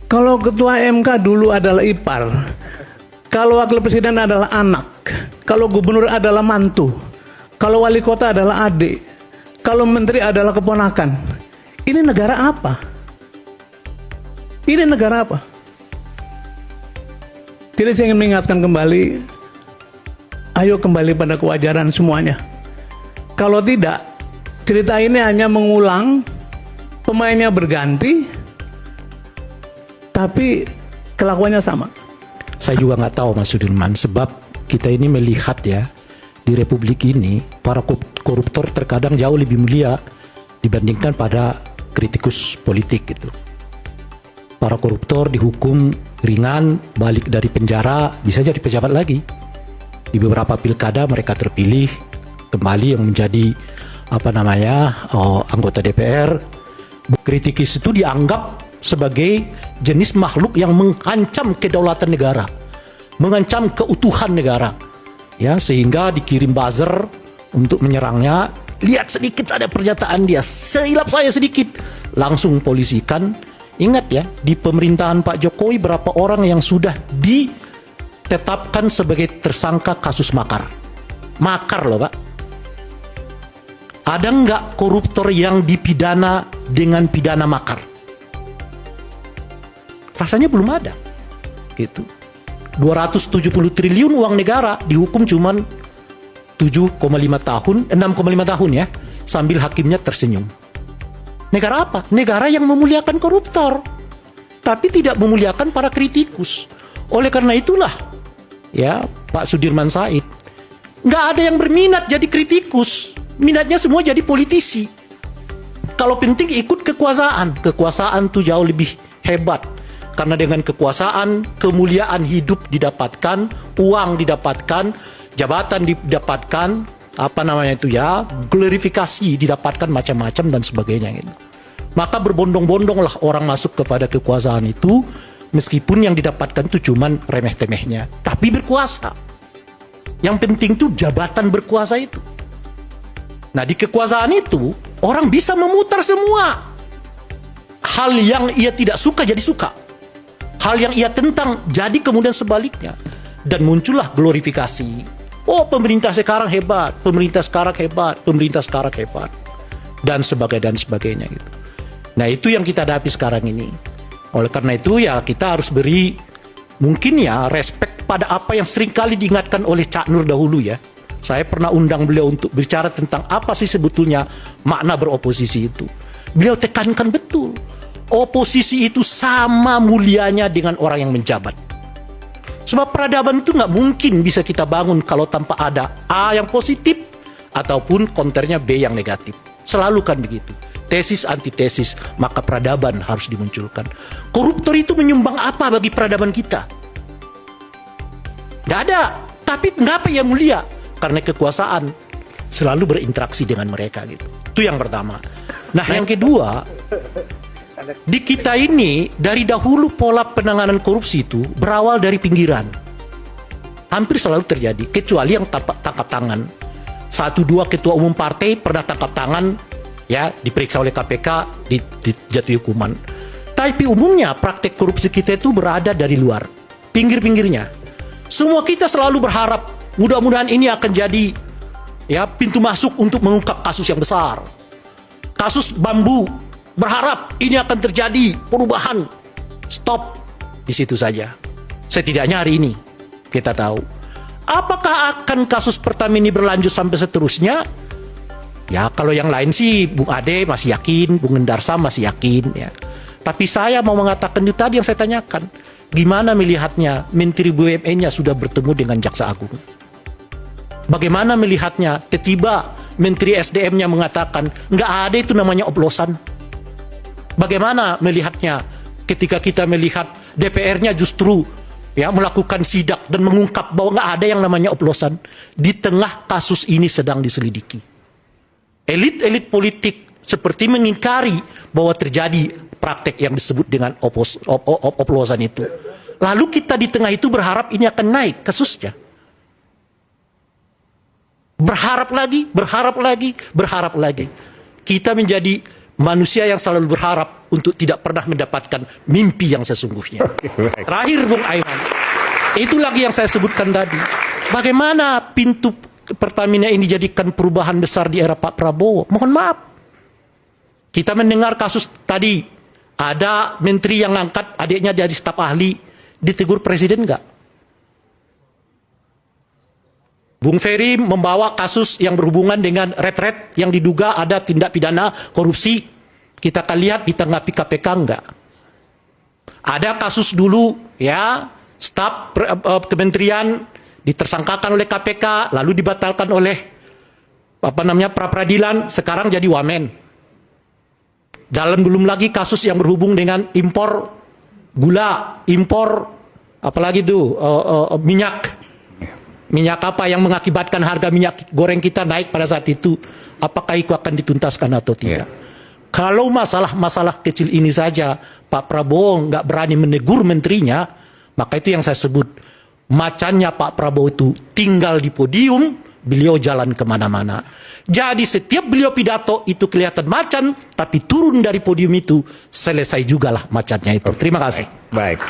Kalau ketua MK dulu adalah ipar, kalau wakil presiden adalah anak, kalau gubernur adalah mantu, kalau wali kota adalah adik, kalau menteri adalah keponakan. Ini negara apa? Ini negara apa? Jadi saya ingin mengingatkan kembali, ayo kembali pada kewajaran semuanya. Kalau tidak, cerita ini hanya mengulang, pemainnya berganti, tapi kelakuannya sama. Saya juga nggak tahu Mas Sudirman, sebab kita ini melihat ya, di Republik ini para koruptor terkadang jauh lebih mulia dibandingkan pada kritikus politik gitu. Para koruptor dihukum ringan, balik dari penjara, bisa jadi pejabat lagi. Di beberapa pilkada mereka terpilih kembali yang menjadi anggota DPR. Kritikus itu dianggap sebagai jenis makhluk yang mengancam kedaulatan negara, mengancam keutuhan negara, ya, sehingga dikirim buzzer untuk menyerangnya. Lihat sedikit ada pernyataan dia, seilap saya sedikit, langsung polisikan. Ingat ya, di pemerintahan Pak Jokowi berapa orang yang sudah ditetapkan sebagai tersangka kasus makar. Makar loh Pak. Ada nggak koruptor yang dipidana dengan pidana makar? Rasanya belum ada. Gitu. 270 triliun uang negara dihukum cuman 7,5 tahun, 6,5 tahun ya, sambil hakimnya tersenyum. Negara apa? Negara yang memuliakan koruptor, tapi tidak memuliakan para kritikus. Oleh karena itulah, ya Pak Sudirman Said, nggak ada yang berminat jadi kritikus. Minatnya semua jadi politisi. Kalau penting ikut kekuasaan. Kekuasaan tuh jauh lebih hebat. Karena dengan kekuasaan, kemuliaan hidup didapatkan, uang didapatkan, jabatan didapatkan, glorifikasi didapatkan macam-macam dan sebagainya gitu. Maka berbondong-bondonglah orang masuk kepada kekuasaan itu, meskipun yang didapatkan itu cuman remeh-temehnya, tapi berkuasa. Yang penting tuh jabatan berkuasa itu. Nah, di kekuasaan itu orang bisa memutar semua. Hal yang ia tidak suka jadi suka. Hal yang ia tentang jadi kemudian sebaliknya. Dan muncullah glorifikasi. Oh, pemerintah sekarang hebat, pemerintah sekarang hebat, pemerintah sekarang hebat, dan sebagainya gitu. Nah, itu yang kita hadapi sekarang ini. Oleh karena itu ya kita harus beri mungkin ya respect pada apa yang seringkali diingatkan oleh Cak Nur dahulu ya. Saya pernah undang beliau untuk bicara tentang apa sih sebetulnya makna beroposisi itu. Beliau tekankan betul, oposisi itu sama mulianya dengan orang yang menjabat. Sebab peradaban itu nggak mungkin bisa kita bangun kalau tanpa ada A yang positif ataupun konternya B yang negatif. Selalu kan begitu. Tesis antitesis, maka peradaban harus dimunculkan. Koruptor itu menyumbang apa bagi peradaban kita? Nggak ada. Tapi kenapa ia mulia? Karena kekuasaan selalu berinteraksi dengan mereka gitu. Itu yang pertama. Nah, yang kedua, di kita ini dari dahulu pola penanganan korupsi itu berawal dari pinggiran. Hampir selalu terjadi, kecuali yang tangkap tangan. 1-2 ketua umum partai pernah tangkap tangan, ya diperiksa oleh KPK, dijatuhi hukuman. Tapi umumnya praktek korupsi kita itu berada dari luar, pinggir-pinggirnya. Semua kita selalu berharap mudah-mudahan ini akan jadi ya pintu masuk untuk mengungkap kasus yang besar. Kasus bambu, berharap ini akan terjadi perubahan. Stop di situ saja. Setidaknya hari ini kita tahu. Apakah akan kasus Pertamina berlanjut sampai seterusnya? Ya kalau yang lain sih Bung Ade masih yakin, Bung Endarsam masih yakin ya. Tapi saya mau mengatakan itu tadi yang saya tanyakan. Gimana melihatnya Menteri BUMN-nya sudah bertemu dengan Jaksa Agung? Bagaimana melihatnya tiba-tiba Menteri SDM-nya mengatakan nggak ada itu namanya oplosan? Bagaimana melihatnya ketika kita melihat DPR-nya justru ya melakukan sidak dan mengungkap bahwa nggak ada yang namanya oplosan di tengah kasus ini sedang diselidiki. Elit-elit politik seperti mengingkari bahwa terjadi praktek yang disebut dengan oplosan itu. Lalu kita di tengah itu berharap ini akan naik kasusnya. Berharap lagi. Kita menjadi manusia yang selalu berharap untuk tidak pernah mendapatkan mimpi yang sesungguhnya. Terakhir Bung Aiman, itu lagi yang saya sebutkan tadi. Bagaimana pintu Pertamina ini dijadikan perubahan besar di era Pak Prabowo? Mohon maaf. Kita mendengar kasus tadi, ada menteri yang ngangkat adiknya jadi staf ahli, ditegur presiden enggak? Bung Ferry membawa kasus yang berhubungan dengan retret yang diduga ada tindak pidana korupsi. Kita akan lihat ditanggapi KPK enggak? Ada kasus dulu ya, staf kementerian ditersangkakan oleh KPK lalu dibatalkan oleh pra peradilan, sekarang jadi wamen. Dalam belum lagi kasus yang berhubung dengan impor gula, impor apalagi itu minyak apa yang mengakibatkan harga minyak goreng kita naik pada saat itu, apakah itu akan dituntaskan atau tidak? Kalau masalah-masalah kecil ini saja Pak Prabowo nggak berani menegur menterinya, maka itu yang saya sebut macannya Pak Prabowo itu tinggal di podium, beliau jalan kemana-mana. Jadi setiap beliau pidato itu kelihatan macan, tapi turun dari podium itu selesai jugalah macannya itu. Terima kasih. Baik.